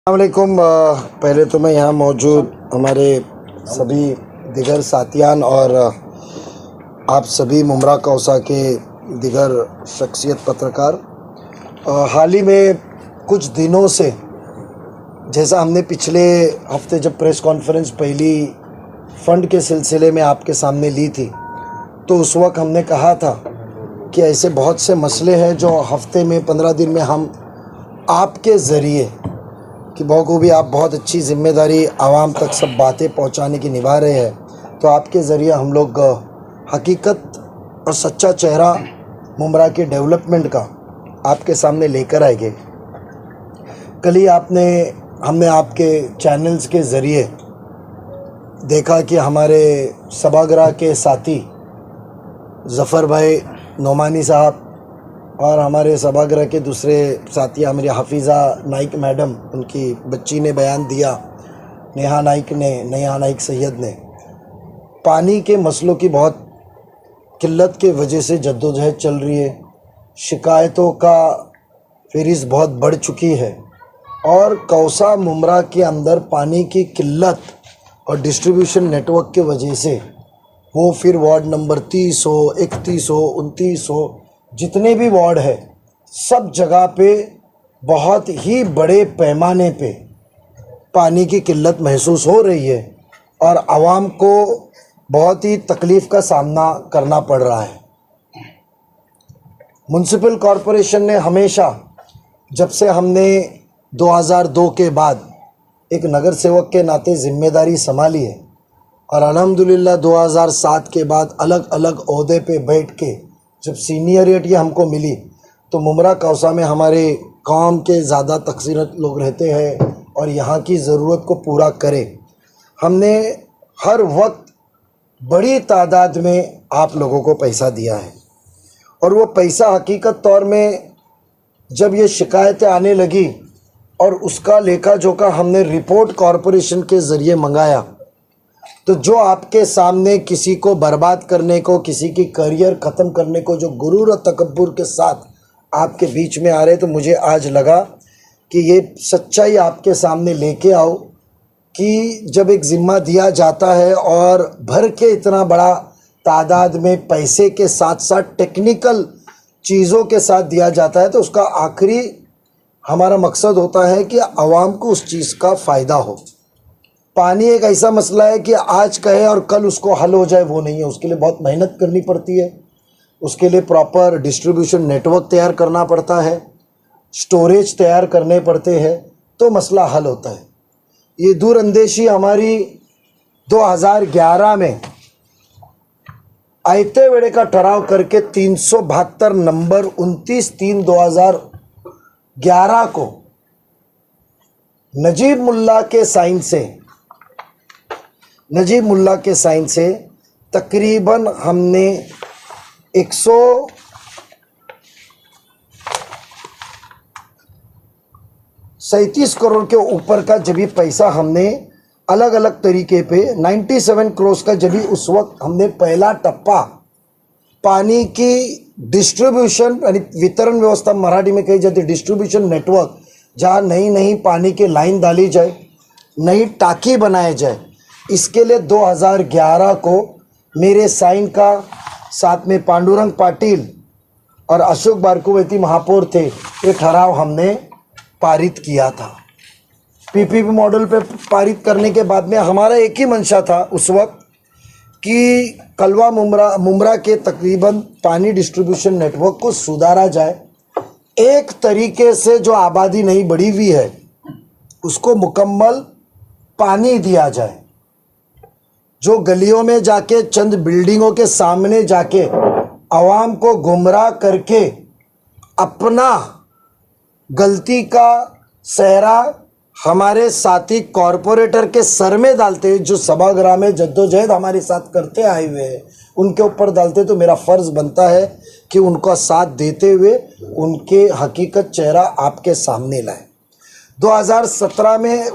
वालेकुम। पहले तो मैं यहाँ मौजूद हमारे सभी दिगर साथियान और आप सभी मुमरा कौसा के दिगर शख्सियत पत्रकार, हाल ही में कुछ दिनों से जैसा हमने पिछले हफ्ते जब प्रेस कॉन्फ्रेंस पहली फ़ंड के सिलसिले में आपके सामने ली थी, तो उस वक्त हमने कहा था कि ऐसे बहुत से मसले हैं जो हफ्ते में 15 दिन में हम आपके ज़रिए कि बखूबी आप बहुत अच्छी ज़िम्मेदारी आवाम तक सब बातें पहुंचाने की निभा रहे हैं, तो आपके ज़रिए हम लोग हकीकत और सच्चा चेहरा मुमरा के डेवलपमेंट का आपके सामने लेकर आएंगे। कल ही हमने आपके चैनल्स के ज़रिए देखा कि हमारे सभागृह के साथी ज़फ़र भाई नोमानी साहब और हमारे सभागृह के दूसरे साथी हमारी हाफिज़ा नाइक मैडम, उनकी बच्ची ने बयान दिया, नेहा नाइक सैयद ने पानी के मसलों की बहुत किल्लत के वजह से जद्दोजहद चल रही है। शिकायतों का फ़हरिस्त बहुत बढ़ चुकी है और कौसा मुमरा के अंदर पानी की किल्लत और डिस्ट्रीब्यूशन नेटवर्क के वजह से वो फिर वार्ड नंबर 30 हो, 31 हो, 29 हो, जितने भी वार्ड है सब जगह पे बहुत ही बड़े पैमाने पे पानी की किल्लत महसूस हो रही है और आवाम को बहुत ही तकलीफ़ का सामना करना पड़ रहा है। म्युनिसिपल कॉरपोरेशन ने हमेशा, जब से हमने 2002 के बाद एक नगर सेवक के नाते ज़िम्मेदारी संभाली है और अल्हम्दुलिल्लाह 2007 के बाद अलग अलग ओहदे पे बैठ के जब सीनियरिटी हमको मिली, तो मुमरा कौसा में हमारे कौम के ज़्यादा तकसीरत लोग रहते हैं और यहाँ की ज़रूरत को पूरा करें। हमने हर वक्त बड़ी तादाद में आप लोगों को पैसा दिया है और वो पैसा हकीकत तौर में जब ये शिकायतें आने लगी और उसका लेखा जोखा हमने रिपोर्ट कॉरपोरेशन के ज़रिए मंगाया, तो जो आपके सामने किसी को बर्बाद करने को, किसी की करियर ख़त्म करने को जो गुरूर और तकब्बुर के साथ आपके बीच में आ रहे, तो मुझे आज लगा कि ये सच्चाई आपके सामने लेके आओ कि जब एक ज़िम्मा दिया जाता है और भर के इतना बड़ा तादाद में पैसे के साथ साथ टेक्निकल चीज़ों के साथ दिया जाता है, तो उसका आखिरी हमारा मकसद होता है कि आवाम को उस चीज़ का फ़ायदा हो। पानी एक ऐसा मसला है कि आज कहे और कल उसको हल हो जाए, वो नहीं है। उसके लिए बहुत मेहनत करनी पड़ती है, उसके लिए प्रॉपर डिस्ट्रीब्यूशन नेटवर्क तैयार करना पड़ता है, स्टोरेज तैयार करने पड़ते हैं, तो मसला हल होता है। ये दूरअंदेशी हमारी 2011 में आयते वेड़े का ठहराव करके 372 नंबर 29/3/2011 को नजीब मुल्ला के साइन से तकरीबन हमने 137 करोड़ के ऊपर का जब भी पैसा हमने अलग अलग तरीके पे 97 करोड़ का जब भी उस वक्त हमने पहला टप्पा पानी की डिस्ट्रीब्यूशन यानी वितरण व्यवस्था मराठी में कही जाती है, डिस्ट्रीब्यूशन नेटवर्क, जहाँ नई पानी की लाइन डाली जाए, नई टाकी बनाए जाए, इसके लिए 2011 को मेरे साइन का साथ में पांडुरंग पाटिल और अशोक बारकुवैती महापौर थे, ये ठहराव हमने पारित किया था। पीपीपी मॉडल पे पारित करने के बाद में हमारा एक ही मंशा था उस वक्त कि कलवा मुमरा के तकरीबन पानी डिस्ट्रीब्यूशन नेटवर्क को सुधारा जाए। एक तरीके से जो आबादी नहीं बढ़ी हुई है उसको मुकम्मल पानी दिया जाए। जो गलियों में जाके चंद बिल्डिंगों के सामने जाके आवाम को गुमराह करके अपना गलती का सहरा हमारे साथी कॉरपोरेटर के सर में डालते हुए, जो सभागृह में जद्दोजहद हमारे साथ करते आए हुए हैं, उनके ऊपर डालते, तो मेरा फ़र्ज़ बनता है कि उनका साथ देते हुए उनके हकीकत चेहरा आपके सामने लाए। 2017 में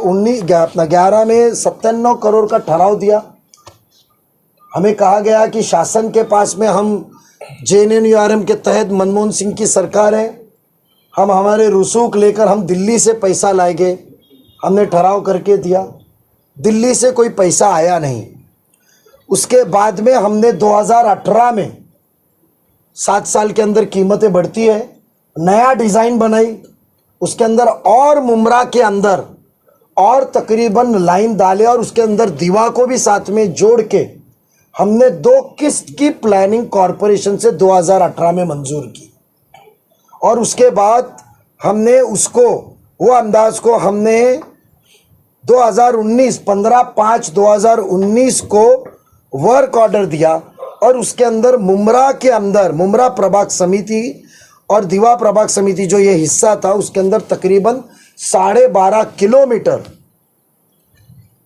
11 में 97 करोड़ का ठहराव दिया। हमें कहा गया कि शासन के पास में हम JNNURM के तहत मनमोहन सिंह की सरकार है, हम हमारे रसूख लेकर हम दिल्ली से पैसा लाएंगे, हमने ठहराव करके दिया, दिल्ली से कोई पैसा आया नहीं। उसके बाद में हमने 2018 में 7 साल के अंदर कीमतें बढ़ती है, नया डिज़ाइन बनाई, उसके अंदर और मुमरा के अंदर और तकरीबन लाइन डाले और उसके अंदर दीवा को भी साथ में जोड़ के हमने 2 किस्त की प्लानिंग कॉरपोरेशन से 2018 में मंजूर की। और उसके बाद हमने उसको वो अंदाज को हमने 2019 15/5/2019 को वर्क ऑर्डर दिया और उसके अंदर मुमरा के अंदर मुमरा प्रभाग समिति और दीवा प्रभाग समिति जो ये हिस्सा था उसके अंदर तकरीबन 12.5 किलोमीटर,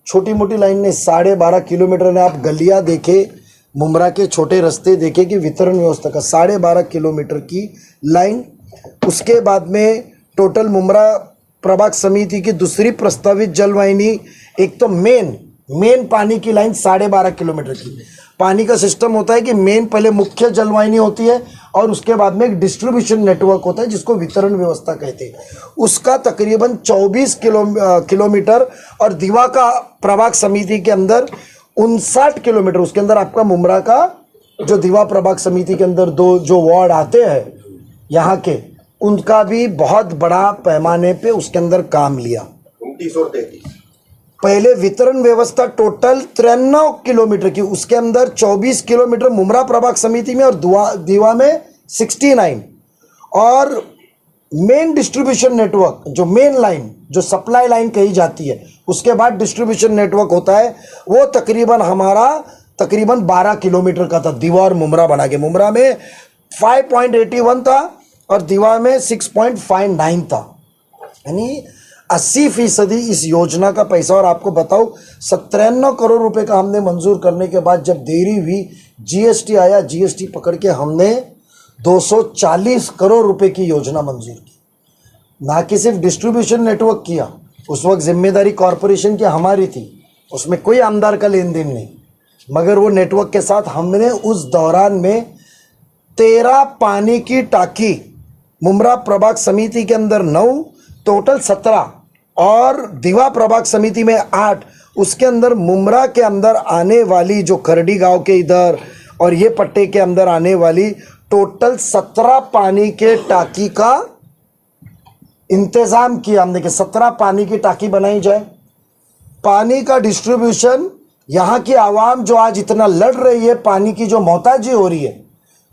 छोटी मोटी लाइन ने 12.5 किलोमीटर ने आप गलियां देखे, मुमरा के छोटे रास्ते देखे कि वितरण व्यवस्था का 12.5 किलोमीटर की लाइन। उसके बाद में टोटल मुमरा प्रभाग समिति की दूसरी प्रस्तावित जलवाहिनी, एक तो मेन पानी की लाइन 12.5 किलोमीटर की। पानी का सिस्टम होता है कि मेन पहले मुख्य जलवाहिनी होती है और उसके बाद में एक डिस्ट्रीब्यूशन नेटवर्क होता है जिसको वितरण व्यवस्था कहते हैं। उसका तकरीबन 24 किलोमीटर और दीवा का प्रभाग समिति के अंदर 59 किलोमीटर। उसके अंदर आपका मुमरा का जो दीवा प्रभाग समिति के अंदर 2 जो वार्ड आते हैं यहाँ के, उनका भी बहुत बड़ा पैमाने पे उसके अंदर काम लिया। 29 और 33 पहले वितरण व्यवस्था टोटल 93 किलोमीटर की, उसके अंदर 24 किलोमीटर मुमरा प्रभाग समिति में और दीवा में 69। और मेन डिस्ट्रीब्यूशन नेटवर्क जो मेन लाइन जो सप्लाई लाइन कही जाती है, उसके बाद डिस्ट्रीब्यूशन नेटवर्क होता है, वो तकरीबन हमारा 12 किलोमीटर का था दीवा और मुमरा बना के। मुमरा में 5.81 था और दीवा में 6.59 था, यानी 80% इस योजना का पैसा। और आपको बताऊं 97 करोड़ रुपए का हमने मंजूर करने के बाद जब देरी हुई, जीएसटी आया, जीएसटी पकड़ के हमने 240 करोड़ रुपए की योजना मंजूर की। ना कि सिर्फ डिस्ट्रीब्यूशन नेटवर्क किया, उस वक्त जिम्मेदारी कॉरपोरेशन की हमारी थी, उसमें कोई आमदार का लेन देन नहीं, मगर वो नेटवर्क के साथ हमने उस दौरान में 13 पानी की टाकी, मुमरा प्रभाग समिति के अंदर 9, टोटल 17 और दीवा प्रभाग समिति में 8। उसके अंदर मुमरा के अंदर आने वाली जो खरडी गांव के इधर और ये पट्टे के अंदर आने वाली टोटल 17 पानी के टाकी का इंतजाम किया हमने कि 17 पानी की टाकी बनाई जाए। पानी का डिस्ट्रीब्यूशन, यहाँ की आवाम जो आज इतना लड़ रही है, पानी की जो मोहताजी हो रही है,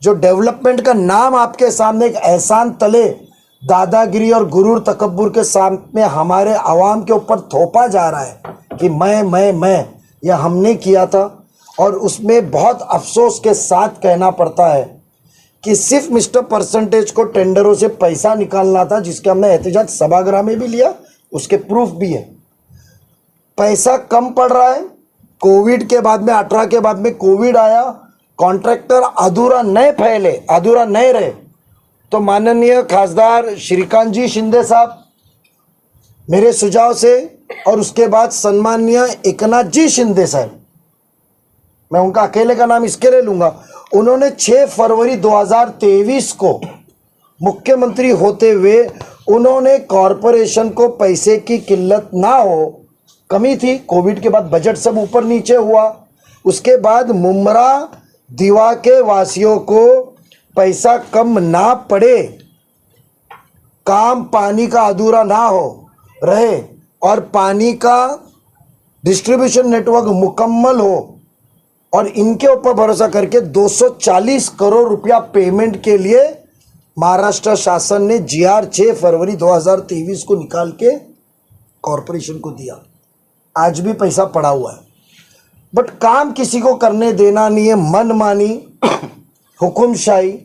जो डेवलपमेंट का नाम आपके सामने एक एहसान तले दादागिरी और गुरूर तकब्बुर के सामने हमारे आवाम के ऊपर थोपा जा रहा है कि मैं यह हमने किया था। और उसमें बहुत अफसोस के साथ कहना पड़ता है कि सिर्फ मिस्टर परसेंटेज को टेंडरों से पैसा निकालना था, जिसके हमने एहतजाज सभागृह में भी लिया, उसके प्रूफ भी है। पैसा कम पड़ रहा है, कोविड के बाद में 18 के बाद में कोविड आया, कॉन्ट्रैक्टर अधूरा नहीं रहे, तो माननीय खासदार श्रीकांत जी शिंदे साहब मेरे सुझाव से और उसके बाद सम्माननीय एकनाथ जी शिंदे साहब, मैं उनका अकेले का नाम इसके लिए लूंगा, उन्होंने 6 फरवरी 2023 को मुख्यमंत्री होते हुए उन्होंने कॉरपोरेशन को पैसे की किल्लत ना हो, कमी थी, कोविड के बाद बजट सब ऊपर नीचे हुआ, उसके बाद मुमरा दीवा के वासियों को पैसा कम ना पड़े, काम पानी का अधूरा ना हो रहे और पानी का डिस्ट्रीब्यूशन नेटवर्क मुकम्मल हो, और इनके ऊपर भरोसा करके 240 करोड़ रुपया पेमेंट के लिए महाराष्ट्र शासन ने GR 6 फरवरी 2023 को निकाल के कॉरपोरेशन को दिया। आज भी पैसा पड़ा हुआ है, बट काम किसी को करने देना नहीं है, मनमानी, हुकुमशाही।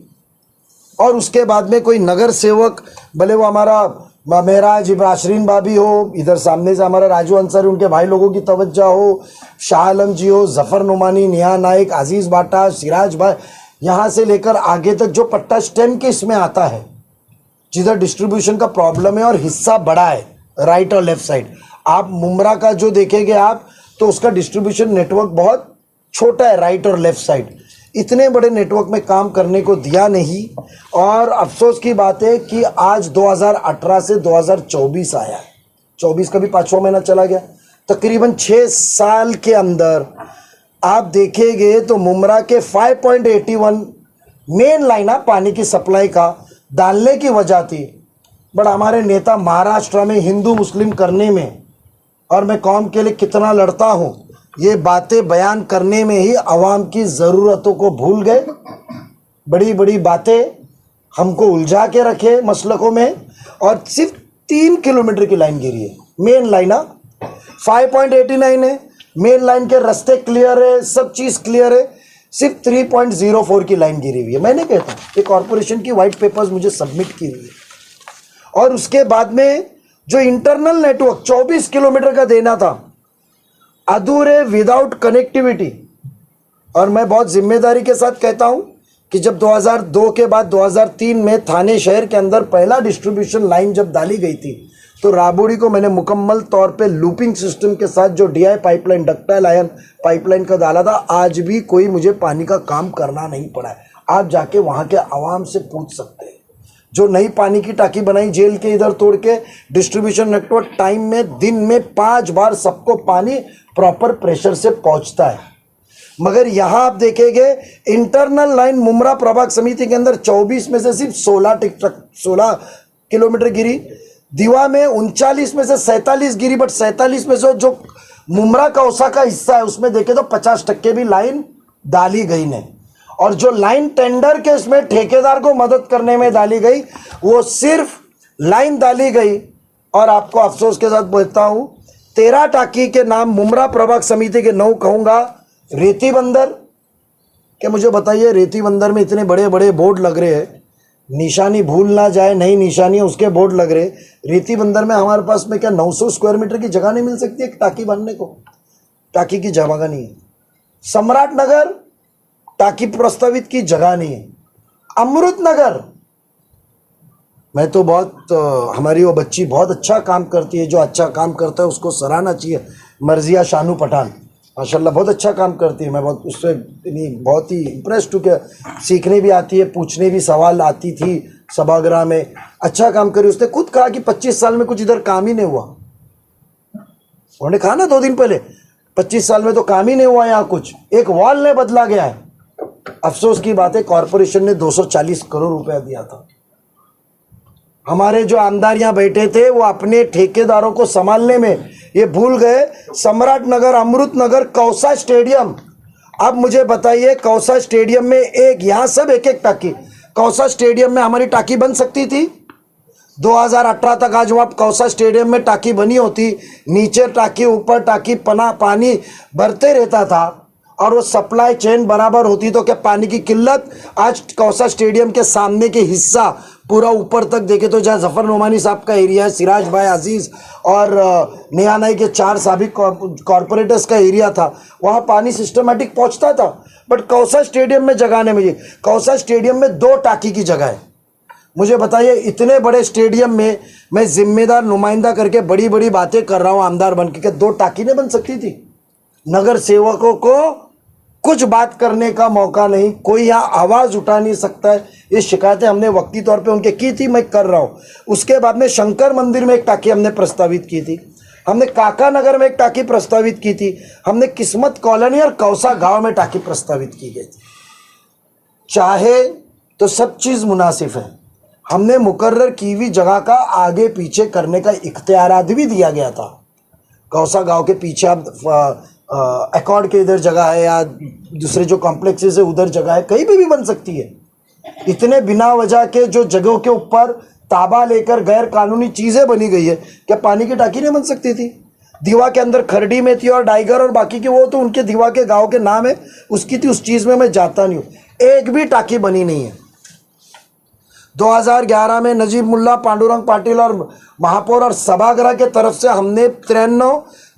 और उसके बाद में कोई नगर सेवक, भले वो हमारा महराज इब्राशरीन बाबी हो, इधर सामने से हमारा राजू अंसारी, उनके भाई लोगों की तवज्जो हो, शाह आलम जी हो, जफर नुमानी, निया नाइक, अजीज़ बाटा, सिराज भाई, यहाँ से लेकर आगे तक जो पट्टा स्टेम के इसमें आता है, जिधर डिस्ट्रीब्यूशन का प्रॉब्लम है और हिस्सा बड़ा है राइट और लेफ्ट साइड। आप मुमरा का जो देखेंगे आप, तो उसका डिस्ट्रीब्यूशन नेटवर्क बहुत छोटा है राइट और लेफ्ट साइड, इतने बड़े नेटवर्क में काम करने को दिया नहीं। और अफसोस की बात है कि आज 2018 से 2024 आया है, 24 का भी 5वां महीना चला गया, तकरीबन 6 साल के अंदर आप देखेंगे तो मुमरा के 5.81 मेन लाइन पानी की सप्लाई का डालने की वजह थी। बट हमारे नेता महाराष्ट्र में हिंदू मुस्लिम करने में और मैं कौम के लिए कितना लड़ता हूँ, ये बातें बयान करने में ही आवाम की ज़रूरतों को भूल गए। बड़ी बड़ी बातें हमको उलझा के रखे मसलकों में, और सिर्फ 3 किलोमीटर की लाइन गिरी है। मेन लाइन 5.89 है, मेन लाइन के रास्ते क्लियर है, सब चीज़ क्लियर है, सिर्फ 3.04 की लाइन गिरी हुई है। मैंने कहता ये कॉरपोरेशन की वाइट पेपर्स मुझे सबमिट की हुई है। और उसके बाद में जो इंटरनल नेटवर्क 24 किलोमीटर का देना था, अधूरे विदाउट कनेक्टिविटी। और मैं बहुत जिम्मेदारी के साथ कहता हूं कि जब 2002 के बाद 2003 में थाने शहर के अंदर पहला डिस्ट्रीब्यूशन लाइन जब डाली गई थी, तो राबोड़ी को मैंने मुकम्मल तौर पे लूपिंग सिस्टम के साथ जो DI pipeline, ductile ion pipeline का डाला था। आज भी कोई मुझे पानी का काम करना नहीं पड़ा है। आप जाके वहाँ के आवाम से पूछ सकते हैं। जो नई पानी की टाकी बनाई जेल के इधर तोड़ के, डिस्ट्रीब्यूशन नेटवर्क टाइम में दिन में 5 बार सबको पानी प्रॉपर प्रेशर से पहुँचता है। मगर यहाँ आप देखेंगे इंटरनल लाइन मुमरा प्रभाग समिति के अंदर 24 में से सिर्फ 16 किलोमीटर गिरी। दीवा में 39 में से 47 गिरी, बट 47 में से जो मुमरा कौसा का हिस्सा है उसमें देखे तो 50% भी लाइन डाली गई नहीं। और जो लाइन टेंडर के इसमें ठेकेदार को मदद करने में डाली गई, वो सिर्फ लाइन डाली गई। और आपको अफसोस के साथ बोलता हूं, 13 टाकी के नाम मुमरा प्रभाग समिति के 9 कहूंगा। रेती बंदर के मुझे बताइए, रेती बंदर में इतने बड़े बड़े बोर्ड लग रहे हैं, निशानी भूल ना जाए, नई निशानी उसके बोर्ड लग रहे। रेती बंदर में हमारे पास में क्या 900 स्क्वायर मीटर की जगह नहीं मिल सकती एक टाकी बनने को? टाकी की जगह नहीं है। सम्राट नगर टाकी प्रस्तावित की जगह नहीं है। अमृत नगर मैं तो बहुत हमारी वो बच्ची बहुत अच्छा काम करती है, जो अच्छा काम करता है उसको सराहना चाहिए। मर्जिया शानू पठान माशाल्लाह बहुत अच्छा काम करती है। मैं बहुत उससे बहुत ही इम्प्रेस्ड हूँ कि सीखने भी आती है, पूछने भी सवाल आती थी सभागृह में। अच्छा काम करी। उसने खुद कहा कि 25 साल में कुछ इधर काम ही नहीं हुआ। उन्होंने कहा ना 2 दिन पहले, 25 साल में तो काम ही नहीं हुआ यहाँ कुछ, एक वॉल नहीं बदला गया है। अफसोस की बात है कॉरपोरेशन ने 240 करोड़ रुपया दिया था। हमारे जो आमदार यहाँ बैठे थे वो अपने ठेकेदारों को संभालने में ये भूल गए। सम्राट नगर, अमृत नगर, कौसा स्टेडियम। अब मुझे बताइए, कौसा स्टेडियम में एक यहाँ सब एक एक टाकी, कौसा स्टेडियम में हमारी टाकी बन सकती थी 2018 तक। आज वहाँ कौसा स्टेडियम में टाकी बनी होती, नीचे टाकी ऊपर टाकी, पानी भरते रहता था और वो सप्लाई चेन बराबर होती, तो क्या पानी की किल्लत? आज कौसा स्टेडियम के सामने के हिस्सा पूरा ऊपर तक देखे तो जहाँ जफर नोमानी साहब का एरिया है, सिराज भाई अजीज और नियानाई के 4 साबिक कॉरपोरेटर्स का एरिया था, वहाँ पानी सिस्टमेटिक पहुँचता था। बट कौसा स्टेडियम में जगह नहीं मिली। कौसा स्टेडियम में 2 टाकी की जगह है। मुझे बताइए, इतने बड़े स्टेडियम में मैं जिम्मेदार नुमाइंदा करके बड़ी बड़ी बातें कर रहा हूँ आमदार बन के, 2 टाकी नहीं बन सकती थी? नगर सेवकों को कुछ बात करने का मौका नहीं, कोई यहाँ आवाज़ उठा नहीं सकता है। ये शिकायतें हमने वक्ती तौर पे उनके की थी, मैं कर रहा हूँ। उसके बाद में शंकर मंदिर में एक टाकी हमने प्रस्तावित की थी, हमने काका नगर में एक टाकी प्रस्तावित की थी, हमने किस्मत कॉलोनी और कौसा गांव में टाकी प्रस्तावित की गई थी। चाहे तो सब चीज़ मुनासिब है। हमने मुकर्रर की हुई जगह का आगे पीछे करने का इख्तियारात भी दिया गया था। कौसा गांव के पीछे आप अकॉर्ड के इधर जगह है या दूसरे जो कॉम्प्लेक्सेस है उधर जगह है, कहीं भी बन सकती है। इतने बिना वजह के जो जगहों के ऊपर ताबा लेकर गैर कानूनी चीज़ें बनी गई है, क्या पानी की टाकी नहीं बन सकती थी? दीवा के अंदर खरडी में थी और डाइगर और बाकी के वो तो उनके दीवा के गांव के नाम है उसकी थी, उस चीज़ में मैं जाता नहीं हूँ। एक भी टाकी बनी नहीं है। 2011 में नजीब मुल्ला, पांडुरंग पाटिल और महापौर और सभागृह के तरफ से हमने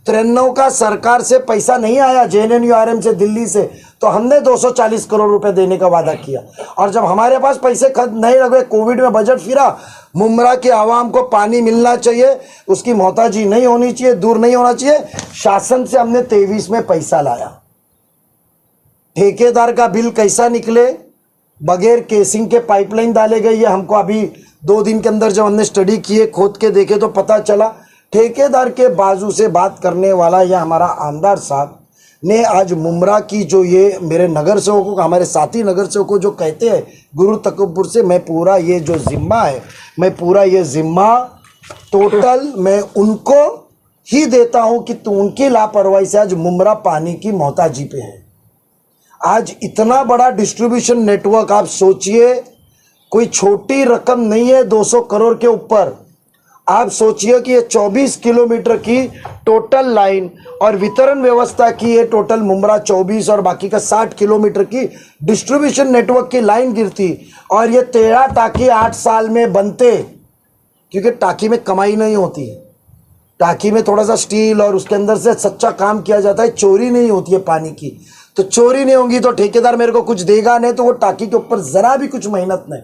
93 का सरकार से पैसा नहीं आया JNNURM से, दिल्ली से, तो हमने 240 करोड़ रुपए देने का वादा किया। और जब हमारे पास पैसे नहीं लगे, कोविड में बजट फिरा, मुमरा के आवाम को पानी मिलना चाहिए, उसकी मोहताजी नहीं होनी चाहिए, दूर नहीं होना चाहिए, शासन से हमने 23 में पैसा लाया। ठेकेदार का बिल कैसा निकले, बगैर केसिंग के पाइपलाइन डाले गई है। हमको अभी 2 दिन के अंदर जब हमने स्टडी किए, खोद के देखे तो पता चला ठेकेदार के बाजू से बात करने वाला यह हमारा आमदार साहब ने आज मुमरा की जो ये मेरे नगर सेवकों को, हमारे साथी नगर सेवकों जो कहते हैं गुरु तकब्बुर से, मैं पूरा ये जो जिम्मा है, मैं पूरा ये जिम्मा टोटल मैं उनको ही देता हूं कि तू उनकी लापरवाही से आज मुमरा पानी की मोहताजी पे है। आज इतना बड़ा डिस्ट्रीब्यूशन नेटवर्क, आप सोचिए कोई छोटी रकम नहीं है, 200 करोड़ के ऊपर। आप सोचिए कि ये 24 किलोमीटर की टोटल लाइन और वितरण व्यवस्था की ये टोटल मुमरा 24 और बाकी का 60 किलोमीटर की डिस्ट्रीब्यूशन नेटवर्क की लाइन गिरती और ये 13 टाकी 8 साल में बनते, क्योंकि टाकी में कमाई नहीं होती है, टाकी में थोड़ा सा स्टील और उसके अंदर से सच्चा काम किया जाता है, चोरी नहीं होती है पानी की। तो चोरी नहीं होगी तो ठेकेदार मेरे को कुछ देगा नहीं, तो वो टाकी के ऊपर जरा भी कुछ मेहनत नहीं।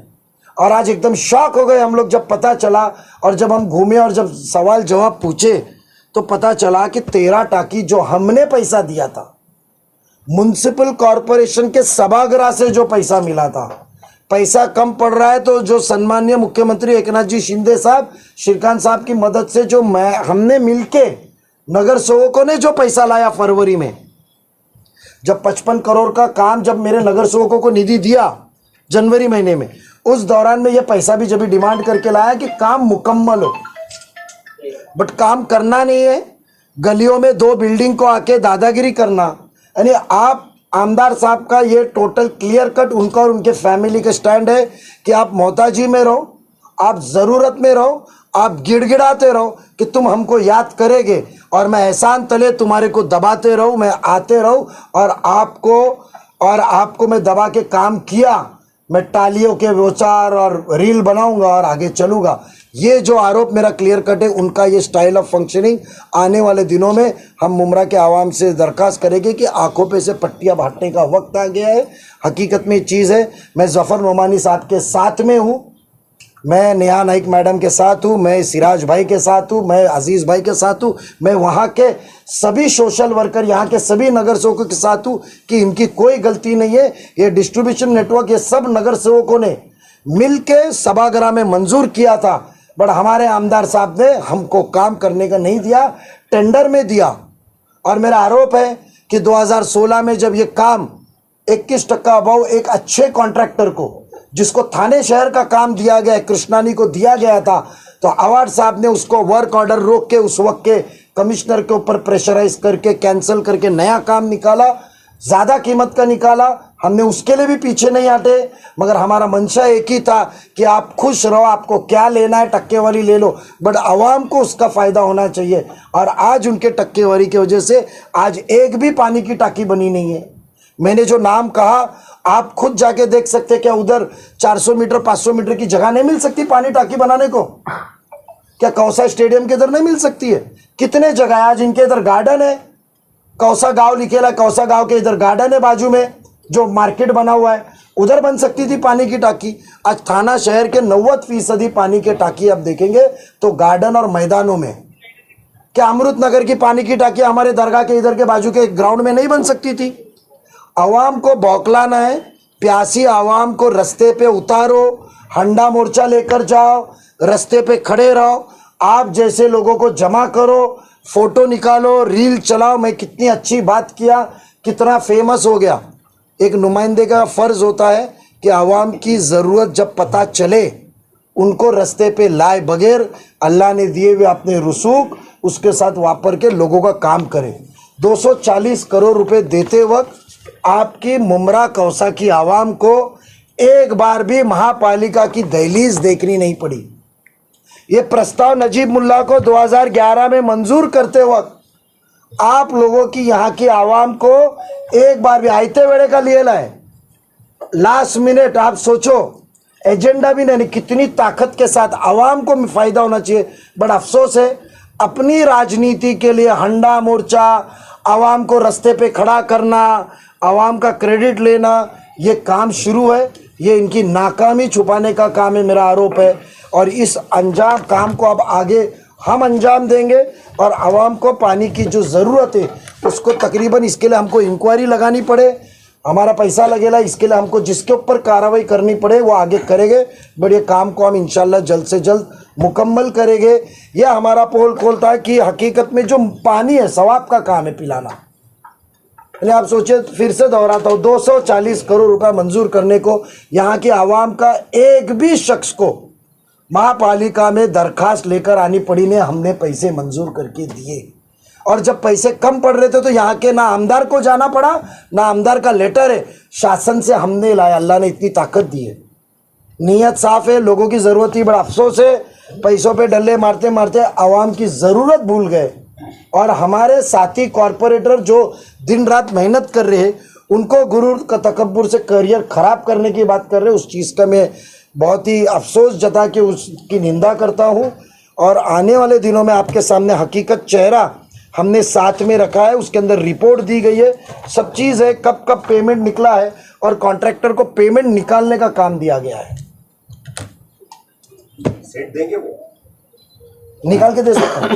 और आज एकदम शॉक हो गए हम लोग जब पता चला, और जब हम घूमे और जब सवाल जवाब पूछे तो पता चला कि 13 टाकी जो हमने पैसा दिया था, म्युनिसिपल कॉरपोरेशन के सभागृह से जो पैसा मिला था, पैसा कम पड़ रहा है तो जो सम्माननीय मुख्यमंत्री एकनाथ जी शिंदे साहब, श्रीकांत साहब की मदद से जो हमने मिलके नगर सेवकों ने जो पैसा लाया फरवरी में, जब 55 करोड़ का काम जब मेरे नगर सेवकों को निधि दिया जनवरी महीने में, उस दौरान में ये पैसा भी जब भी डिमांड करके लाया कि काम मुकम्मल हो, बट काम करना नहीं है, गलियों में 2 बिल्डिंग को आके दादागिरी करना। यानी आप आमदार साहब का ये टोटल क्लियर कट उनका और उनके फैमिली का स्टैंड है कि आप मोहताजी में रहो, आप ज़रूरत में रहो, आप गिड़गिड़ाते रहो कि तुम हमको याद करेंगे और मैं एहसान तले तुम्हारे को दबाते रहूँ, मैं आते रहूँ और आपको मैं दबा के काम किया, मैं टालियों के विचार और रील बनाऊंगा और आगे चलूंगा। ये जो आरोप मेरा क्लियर कट है, उनका ये स्टाइल ऑफ फंक्शनिंग आने वाले दिनों में हम मुमरा के आवाम से दरख्वास्त करेंगे कि आंखों पे से पट्टियां बांटने का वक्त आ गया है। हकीकत में चीज़ है, मैं जफ़र नोमानी साहब के साथ में हूँ, मैं नेहा नाइक मैडम के साथ हूँ, मैं सिराज भाई के साथ हूँ, मैं अजीज़ भाई के साथ हूँ, मैं वहाँ के सभी सोशल वर्कर, यहाँ के सभी नगर सेवकों के साथ हूँ कि इनकी कोई गलती नहीं है। ये डिस्ट्रीब्यूशन नेटवर्क ये सब नगर सेवकों ने मिल के सभागृह में मंजूर किया था, बट हमारे आमदार साहब ने हमको काम करने का नहीं दिया, टेंडर में दिया। और मेरा आरोप है कि 2016 में जब ये काम 21% अभाव एक अच्छे कॉन्ट्रैक्टर को, जिसको थाने शहर का काम दिया गया, कृष्णानी को दिया गया था, तो अवार्ड साहब ने उसको वर्क ऑर्डर रोक के उस वक्त के कमिश्नर के ऊपर प्रेशराइज करके कैंसिल करके नया काम निकाला, ज़्यादा कीमत का निकाला। हमने उसके लिए भी पीछे नहीं हटे, मगर हमारा मंशा एक ही था कि आप खुश रहो, आपको क्या लेना है टक्केवारी ले लो, बट आवाम को उसका फ़ायदा होना चाहिए। और आज उनके टक्केवारी की वजह से आज एक भी पानी की टाकी बनी नहीं है। मैंने जो नाम कहा आप खुद जाके देख सकते, क्या उधर 400 मीटर 500 मीटर की जगह नहीं मिल सकती पानी टाकी बनाने को? क्या कौसा स्टेडियम के इधर नहीं मिल सकती है? कितने जगह आज इनके इधर गार्डन है, कौसा गांव लिखेला, कौसा गांव के इधर गार्डन है बाजू में जो मार्केट बना हुआ है, उधर बन सकती थी पानी की टाकी। आज थाना शहर के 90% पानी की टाकी आप देखेंगे तो गार्डन और मैदानों में। क्या अमृत नगर की पानी की टाकी हमारे दरगाह के इधर के बाजू के ग्राउंड में नहीं बन सकती थी? आवाम को बौखलाना है, प्यासी आवाम को रास्ते पे उतारो, हंडा मोर्चा लेकर जाओ, रास्ते पे खड़े रहो, आप जैसे लोगों को जमा करो, फोटो निकालो, रील चलाओ, मैं कितनी अच्छी बात किया, कितना फेमस हो गया। एक नुमाइंदे का फ़र्ज़ होता है कि आवाम की ज़रूरत जब पता चले उनको रास्ते पे लाए बगैर अल्लाह ने दिए हुए अपने रसूख उसके साथ वापर के लोगों का काम करे। 240 करोड़ रुपए देते वक्त आपकी मुमरा कौसा की आवाम को एक बार भी महापालिका की दहलीज देखनी नहीं पड़ी। ये प्रस्ताव नजीब मुल्ला को 2011 में मंजूर करते वक्त आप लोगों की यहाँ की आवाम को एक बार भी आयते वेड़े का लिए लाए, लास्ट मिनट। आप सोचो, एजेंडा भी नहीं, कितनी ताकत के साथ आवाम को फ़ायदा होना चाहिए। बड़ा अफसोस है, अपनी राजनीति के लिए हंडा मोर्चा, आवाम को रास्ते पे खड़ा करना, आवाम का क्रेडिट लेना, ये काम शुरू है। ये इनकी नाकामी छुपाने का काम है, मेरा आरोप है। और इस अंजाम काम को अब आगे हम अंजाम देंगे और आवाम को पानी की जो ज़रूरत है उसको तकरीबन इसके लिए हमको इंक्वायरी लगानी पड़े, हमारा पैसा लगेगा, इसके लिए हमको जिसके ऊपर कार्रवाई करनी पड़े वो आगे करेंगे। बट ये काम को हम इंशाल्लाह जल्द से जल्द मुकम्मल करेंगे। यह हमारा पोल खोलता है कि हकीकत में जो पानी है सवाब का काम है पिलाना। यानी आप सोचिए, फिर से दोहराता हूँ, 240 करोड़ रुपए मंजूर करने को यहाँ की आवाम का एक भी शख्स को महापालिका में दरखास्त लेकर आनी पड़ी ने, हमने पैसे मंजूर करके दिए। और जब पैसे कम पड़ रहे थे तो यहाँ के ना आमदार को जाना पड़ा, ना आमदार का लेटर है, शासन से हमने लाया। अल्लाह ने इतनी ताकत दी है, नीयत साफ है, लोगों की ज़रूरत थी। बड़ा अफसोस है, पैसों पे डल्ले मारते मारते आवाम की ज़रूरत भूल गए। और हमारे साथी कॉरपोरेटर जो दिन रात मेहनत कर रहे हैं, उनको गुरूर का तकब्बुर से करियर ख़राब करने की बात कर रहे हैं। उस चीज़ का मैं बहुत ही अफसोस जता के उसकी निंदा करता हूँ। और आने वाले दिनों में आपके सामने हकीकत चेहरा हमने साथ में रखा है, उसके अंदर रिपोर्ट दी गई है, सब चीज़ है, कब कब पेमेंट निकला है और कॉन्ट्रैक्टर को पेमेंट निकालने का काम दिया गया है। सेट देंगे वो, निकाल के दे सकता हूँ,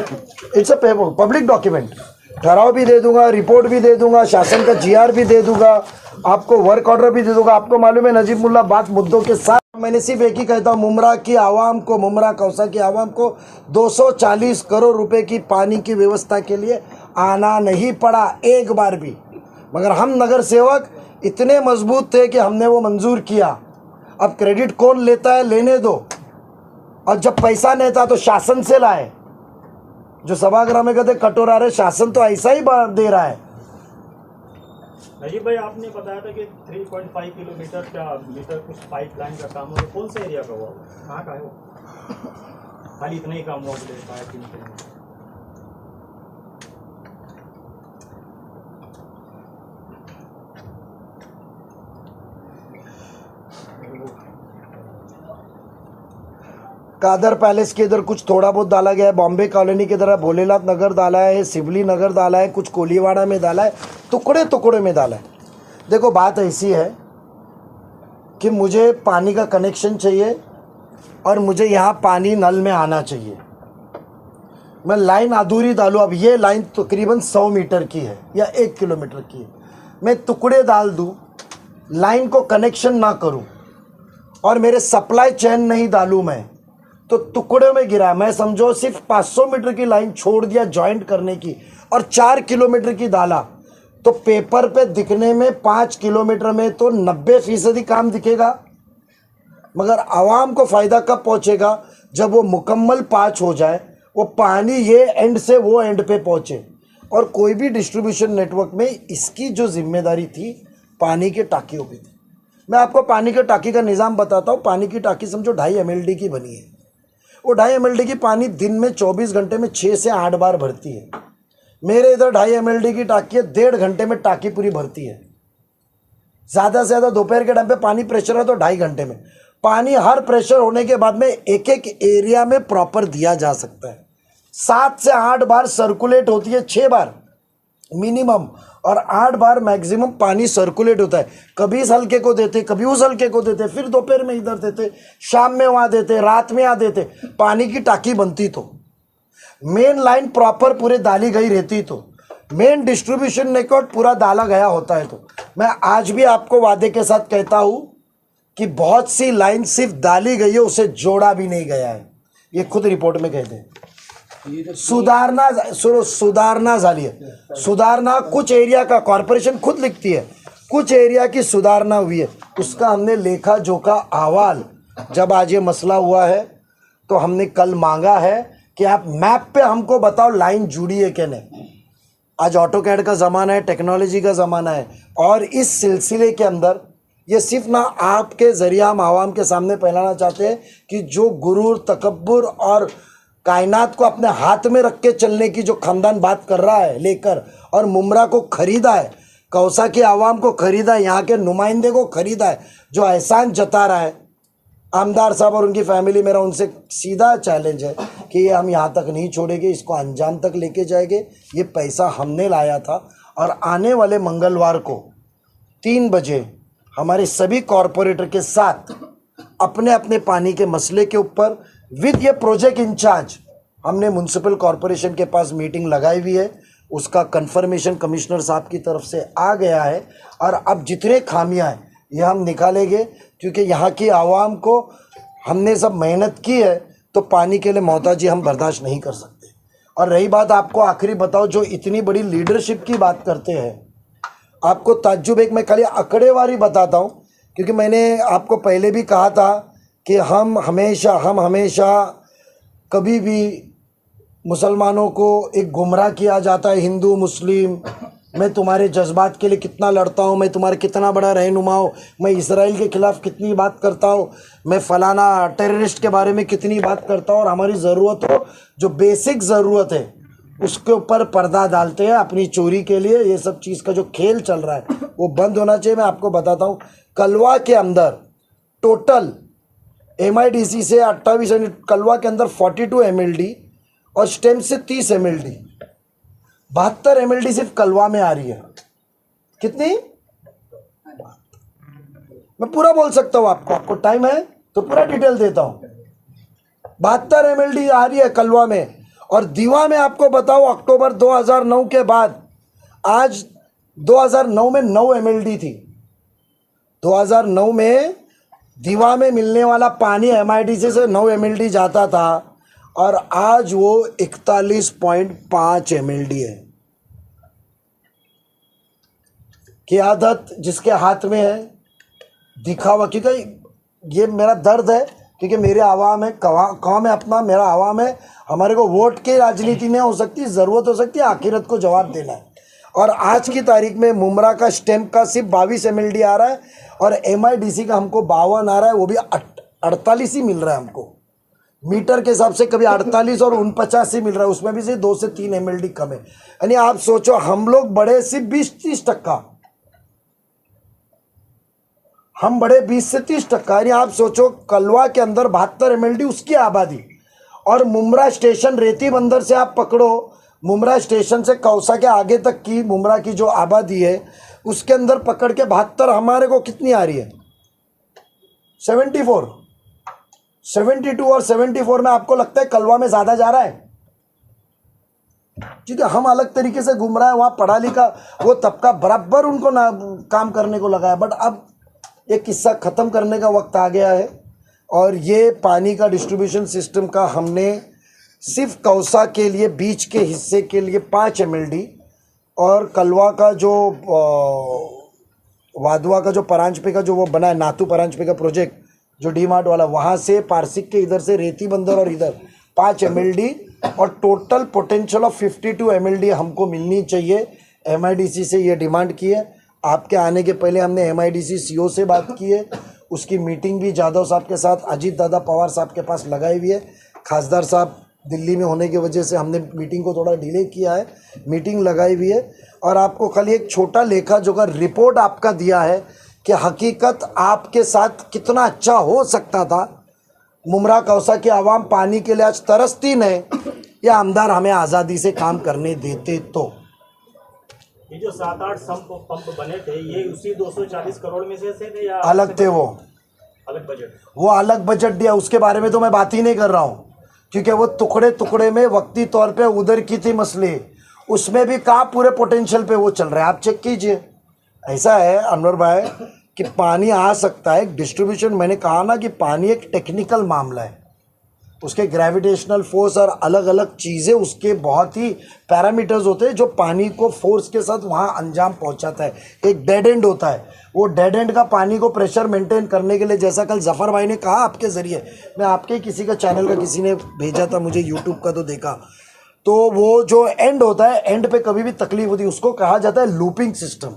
it's a paper public document. ठहराव भी दे दूंगा, रिपोर्ट भी दे दूंगा, शासन का GR भी दे दूंगा, आपको वर्क ऑर्डर भी दे दूंगा। आपको मालूम है नजीब मुल्ला बात मुद्दों के साथ, मैंने सिर्फ एक ही कहता हूँ, मुमरा की आवाम को, मुमरा कौसा की आवाम को 240 करोड़ रुपए की पानी की व्यवस्था के लिए आना नहीं पड़ा एक बार भी। मगर हम नगर सेवक इतने मजबूत थे कि हमने वो मंजूर किया। अब क्रेडिट कौन लेता है, लेने दो। और जब पैसा नहीं था तो शासन से लाए। जो सभागृह में कहते कटोरा रहे, शासन तो ऐसा ही दे रहा है। नजीब भाई, आपने बताया था कि 3.5 किलोमीटर का मीटर कुछ पाइपलाइन का काम हुआ, कौन से एरिया का हुआ, कहाँ का है वो? खाली इतना ही काम हुआ बोले पाइपलाइन के। कादर पैलेस के इधर कुछ थोड़ा बहुत डाला गया है, बॉम्बे कॉलोनी की तरह भोलेनाथ नगर डाला है, सिवली नगर डाला है, कुछ कोलीवाड़ा में डाला है, टुकड़े टुकड़े में डाला है। देखो बात ऐसी है कि मुझे पानी का कनेक्शन चाहिए और मुझे यहाँ पानी नल में आना चाहिए। मैं लाइन अधूरी डालूँ, अब ये लाइन तकरीबन 100 मीटर की है या 1 किलोमीटर की है, मैं टुकड़े डाल दूँ, लाइन को कनेक्शन ना करूँ और मेरे सप्लाई चेन नहीं डालूँ मैं, तो टुकड़े में गिरा। मैं समझो सिर्फ 500 मीटर की लाइन छोड़ दिया जॉइंट करने की और 4 किलोमीटर की डाला, तो पेपर पे दिखने में 5 किलोमीटर में तो 90% काम दिखेगा। मगर आवाम को फ़ायदा कब पहुंचेगा, जब वो मुकम्मल पाँच हो जाए, वो पानी ये एंड से वो एंड पे पहुंचे। और कोई भी डिस्ट्रीब्यूशन नेटवर्क में इसकी जो जिम्मेदारी थी पानी की टाँकियों पे थी। मैं आपको पानी की टाँकी का निज़ाम बताता हूँ। पानी की टाँकी समझो 2.5 mld की बनी है। वो 2.5 mld की पानी दिन में 24 घंटे में 6 से 8 बार भरती है। मेरे इधर 2.5 mld की टाँकी है, 1.5 घंटे में टाँकी पूरी भरती है। ज़्यादा से ज़्यादा दोपहर के टाइम पे पानी प्रेशर है तो 2.5 घंटे में पानी, हर प्रेशर होने के बाद में एक एक एरिया में प्रॉपर दिया जा सकता है। 7 से 8 बार सर्कुलेट होती है, 6 बार मिनिमम और 8 बार मैक्सिमम पानी सर्कुलेट होता है। कभी इस हल्के को देते, कभी उस हल्के को देते, फिर दोपहर में इधर देते, शाम में वहाँ देते, रात में यहाँ देते। पानी की टाँकी बनती तो मेन लाइन प्रॉपर पूरे डाली गई रहती, तो मेन डिस्ट्रीब्यूशन नेटवर्क पूरा डाला गया होता है। तो मैं आज भी आपको वादे के साथ कहता हूँ कि बहुत सी लाइन सिर्फ डाली गई है, उसे जोड़ा भी नहीं गया है। ये खुद रिपोर्ट में कहते हैं। सुधारना झाली है, सुधारना कुछ एरिया का कॉरपोरेशन खुद लिखती है, कुछ एरिया की सुधारना हुई है। उसका हमने लेखा जोखा अहवाल, जब आज ये मसला हुआ है तो हमने कल मांगा है कि आप मैप पे हमको बताओ लाइन जुड़ी है क्या नहीं। आज ऑटो कैड का ज़माना है, टेक्नोलॉजी का ज़माना है, और इस सिलसिले के अंदर ये सिर्फ ना आपके ज़रिए हम आवाम के सामने फैलाना चाहते हैं कि जो गुरूर, तकब्बुर और कायनात को अपने हाथ में रख के चलने की जो ख़ानदान बात कर रहा है लेकर, और मुमरा को ख़रीदा है, कौसा की आवाम को ख़रीदा है, यहाँ के नुमाइंदे को ख़रीदा है, जो एहसान जता रहा है आमदार साहब और उनकी फैमिली। मेरा उनसे सीधा चैलेंज है कि ये हम यहाँ तक नहीं छोड़ेंगे, इसको अंजाम तक लेके जाएंगे। ये पैसा हमने लाया था और आने वाले मंगलवार को 3 बजे हमारे सभी कॉरपोरेटर के साथ अपने अपने पानी के मसले के ऊपर विद ये प्रोजेक्ट इंचार्ज हमने म्युनिसिपल कॉरपोरेशन के पास मीटिंग लगाई हुई है। उसका कंफर्मेशन कमिश्नर साहब की तरफ से आ गया है और अब जितने खामियां हैं ये हम निकालेंगे, क्योंकि यहाँ की आवाम को हमने सब मेहनत की है, तो पानी के लिए मोहताजी हम बर्दाश्त नहीं कर सकते। और रही बात, आपको आखिरी बताओ, जो इतनी बड़ी लीडरशिप की बात करते हैं, आपको ताज्जुब एक मैं खाली आंकड़ेवारी बताता हूँ, क्योंकि मैंने आपको पहले भी कहा था कि हम हमेशा कभी भी मुसलमानों को एक गुमराह किया जाता है, हिंदू मुस्लिम, मैं तुम्हारे जज्बात के लिए कितना लड़ता हूँ, मैं तुम्हारे कितना बड़ा रहनुमा हूँ, मैं इसराइल के ख़िलाफ़ कितनी बात करता हूँ, मैं फ़लाना टेररिस्ट के बारे में कितनी बात करता हूँ, और हमारी ज़रूरत हो, जो बेसिक ज़रूरत है उसके ऊपर पर्दा डालते हैं अपनी चोरी के लिए। ये सब चीज़ का जो खेल चल रहा है वो बंद होना चाहिए। मैं आपको बताता हूँ, कलवा के अंदर टोटल MIDC से 28 कलवा के अंदर 42 MLD और स्टेम से 30 MLD, 72 MLD सिर्फ कलवा में आ रही है। कितनी? मैं पूरा बोल सकता हूँ आपको टाइम है तो पूरा डिटेल देता हूँ। 72 MLD आ रही है कलवा में। और दीवा में आपको बताओ, अक्टूबर 2009 के बाद आज 2009 में 9 MLD थी। 2009 में दीवा में मिलने वाला पानी MIDC से 9 MLD जाता था और आज वो 41.5 MLD है। क़यादत जिसके हाथ में है, दिखावा, क्योंकि ये मेरा दर्द है, क्योंकि मेरे आवाम है, कौम है अपना, मेरा आवाम है, हमारे को वोट की राजनीति नहीं हो सकती, ज़रूरत हो सकती है आखिरत को जवाब देना है। और आज की तारीख में मुमरा का स्टेम्प का सिर्फ 22 MLD आ रहा है और MIDC का हमको 52 आ रहा है, वो भी 48 ही मिल रहा है हमको। मीटर के हिसाब से कभी 48 और 49 ही मिल रहा है, उसमें भी सिर्फ 2 से 3 MLD कम है। यानी आप सोचो, हम लोग बड़े सिर्फ 20-30%, हम बड़े 20 से 30%। यानी आप सोचो, कलवा के अंदर 72 MLD उसकी आबादी, और मुमरा स्टेशन रेती बंदर से आप पकड़ो, मुमरा स्टेशन से कौसा के आगे तक की मुमरा की जो आबादी है उसके अंदर पकड़ के 72, हमारे को कितनी आ रही है? 74, 72 और 74 में आपको लगता है कलवा में ज़्यादा जा रहा है? ठीक है, हम अलग तरीके से घूम रहा है, वहाँ पढ़ा लिखा वो तबका बराबर उनको ना काम करने को लगा है। बट अब ये किस्सा ख़त्म करने का वक्त आ गया है। और ये पानी का डिस्ट्रीब्यूशन सिस्टम का हमने सिर्फ कौसा के लिए, बीच के हिस्से के लिए 5 MLD, और कलवा का जो वादवा का जो परांजपे का जो वो बना है, नातू परांजपे का प्रोजेक्ट जो DMART वाला, वहाँ से पारसिक के इधर से रेती बंदर और इधर 5 MLD, और टोटल पोटेंशियल ऑफ 52 MLD हमको मिलनी चाहिए। MIDC से ये डिमांड की है। आपके आने के पहले हमने MIDC CO से बात की है, उसकी मीटिंग भी जाधव साहब के साथ, अजीत दादा पवार साहब के पास लगाई हुई है। खासदार साहब दिल्ली में होने की वजह से हमने मीटिंग को थोड़ा डिले किया है, मीटिंग लगाई हुई है। और आपको खाली एक छोटा लेखा जोखा रिपोर्ट आपका दिया है कि हकीकत आपके साथ कितना अच्छा हो सकता था। मुमरा कौसा की आवाम पानी के लिए आज तरसती नहीं, या आमदार हमें आज़ादी से काम करने देते तो। ये जो 7-8 पंप बने थे, ये उसी 240 करोड़ में से थे या अलग थे? वो अलग बजट, वो अलग बजट दिया, उसके बारे में तो मैं बात ही नहीं कर रहा हूँ, क्योंकि वो टुकड़े टुकड़े में वक्ती तौर पे उधर की थी मसले, उसमें भी कहाँ पूरे पोटेंशियल पे वो चल रहा है। आप चेक कीजिए। ऐसा है अनवर भाई कि पानी आ सकता है, डिस्ट्रीब्यूशन, मैंने कहा ना कि पानी एक टेक्निकल मामला है, उसके ग्रेविटेशनल फोर्स और अलग अलग चीज़ें, उसके बहुत ही पैरामीटर्स होते हैं जो पानी को फोर्स के साथ वहाँ अंजाम पहुँचाता है। एक डेड एंड होता है, वो डेड एंड का पानी को प्रेशर मेंटेन करने के लिए, जैसा कल जफ़र भाई ने कहा आपके ज़रिए, मैं आपके किसी का चैनल का किसी ने भेजा था मुझे, यूट्यूब का तो देखा, तो वो जो एंड होता है, एंड पे कभी भी तकलीफ होती है, उसको कहा जाता है लूपिंग सिस्टम।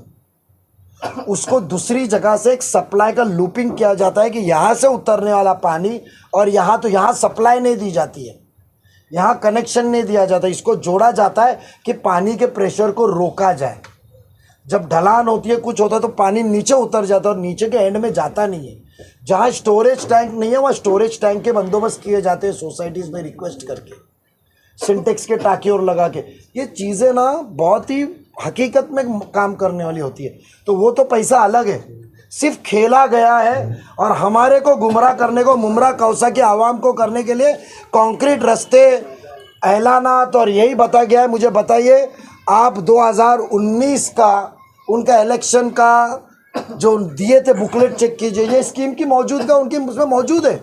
उसको दूसरी जगह से एक सप्लाई का लूपिंग किया जाता है कि यहाँ से उतरने वाला पानी, और यहाँ तो यहाँ सप्लाई नहीं दी जाती है, यहाँ कनेक्शन नहीं दिया जाता, इसको जोड़ा जाता है कि पानी के प्रेशर को रोका जाए। जब ढलान होती है, कुछ होता है, तो पानी नीचे उतर जाता है और नीचे के एंड में जाता नहीं है। जहाँ स्टोरेज टैंक नहीं है वहाँ स्टोरेज टैंक के बंदोबस्त किए जाते हैं सोसाइटीज़ में रिक्वेस्ट करके, सिंटेक्स के टाँके और लगा के। ये चीज़ें ना बहुत ही हकीकत में काम करने वाली होती है। तो वो तो पैसा अलग है, सिर्फ खेला गया है, और हमारे को गुमराह करने को, मुमरा कौसा की आवाम को करने के लिए कंक्रीट रास्ते, ऐलानात, और यही बता गया है। मुझे बताइए, आप 2019 का उनका इलेक्शन का जो दिए थे बुकलेट चेक कीजिए, ये स्कीम की मौजूदगा उनकी उसमें मौजूद है।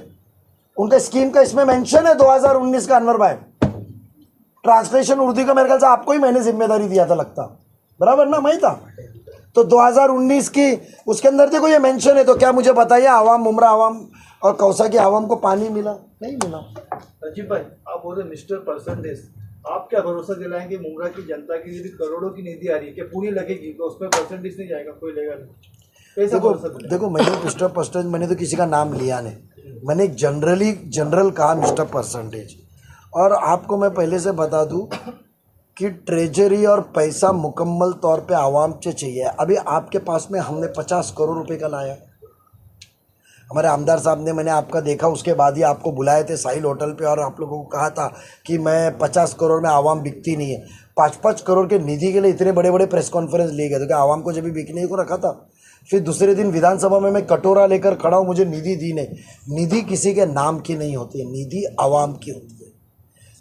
उनका स्कीम का इसमें मेंशन है 2019 का। अनवर भाई, ट्रांसलेशन उर्दू का मेरे ख्याल से आपको ही मैंने जिम्मेदारी दिया था लगता, बराबर ना? मैं ही था। तो 2019 की उसके अंदर देखो ये मेंशन है। तो क्या मुझे बताइए, आवाम, मुमरा आवाम और कौसा की आवाम को पानी मिला? नहीं मिला। अजीब भाई, आप बोल रहे मिस्टर परसेंटेज, आप क्या भरोसा दिलाएंगे मुमरा की जनता के लिए भी करोड़ों की निधि आ रही है कि पूरी लगेगी तो उसमें परसेंटेज नहीं जाएगा, कोई लेगा नहीं? कैसा भरोसा दिलाएंगे? देखो मैंने मिस्टर परसेंटेज, मैंने तो किसी का नाम लिया नहीं, मैंने एक जनरल कहा मिस्टर परसेंटेज। और आपको मैं पहले से बता दूं कि ट्रेजरी और पैसा मुकम्मल तौर पे आवाम से चाहिए। अभी आपके पास में हमने 50 करोड़ रुपए का लाया, हमारे आमदार साहब ने, मैंने आपका देखा, उसके बाद ही आपको बुलाए थे साहिल होटल पे और आप लोगों को कहा था कि मैं 50 करोड़ में आवाम बिकती नहीं है। 5-5 करोड़ के निधि के लिए इतने बड़े बड़े प्रेस कॉन्फ्रेंस लिए गए, तो क्या आवाम को जब भी बिकने को रखा था? फिर दूसरे दिन विधानसभा में मैं कटोरा लेकर खड़ा हूँ, मुझे निधि दी नहीं। निधि किसी के नाम की नहीं होती है, निधि आवाम की होती है।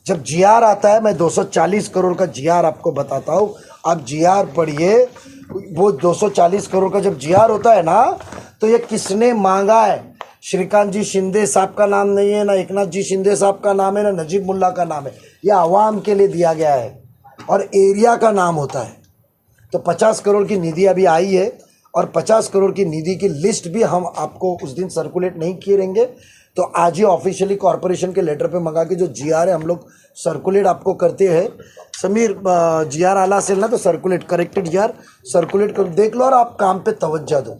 जब जीआर आता है, मैं 240 करोड़ का जीआर आपको बताता हूँ, आप जीआर पढ़िए। वो 240 करोड़ का जब जीआर होता है ना, तो ये किसने मांगा है? श्रीकांत जी शिंदे साहब का नाम नहीं है, ना एकनाथ जी शिंदे साहब का नाम है, ना नजीब मुल्ला का नाम है। ये आवाम के लिए दिया गया है और एरिया का नाम होता है। तो 50 करोड़ की निधि अभी आई है और 50 करोड़ की निधि की लिस्ट भी हम आपको उस दिन सर्कुलेट नहीं किए रहेंगे। तो आज ही ऑफिशियली कॉरपोरेशन के लेटर पे मंगा के जो जीआर है हम लोग सर्कुलेट आपको करते हैं। समीर, जीआर आला से ना तो सर्कुलेट, करेक्टेड जीआर सर्कुलेट कर देख लो और आप काम पे तवज्जो दो।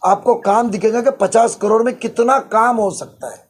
आपको काम दिखेगा कि 50 करोड़ में कितना काम हो सकता है।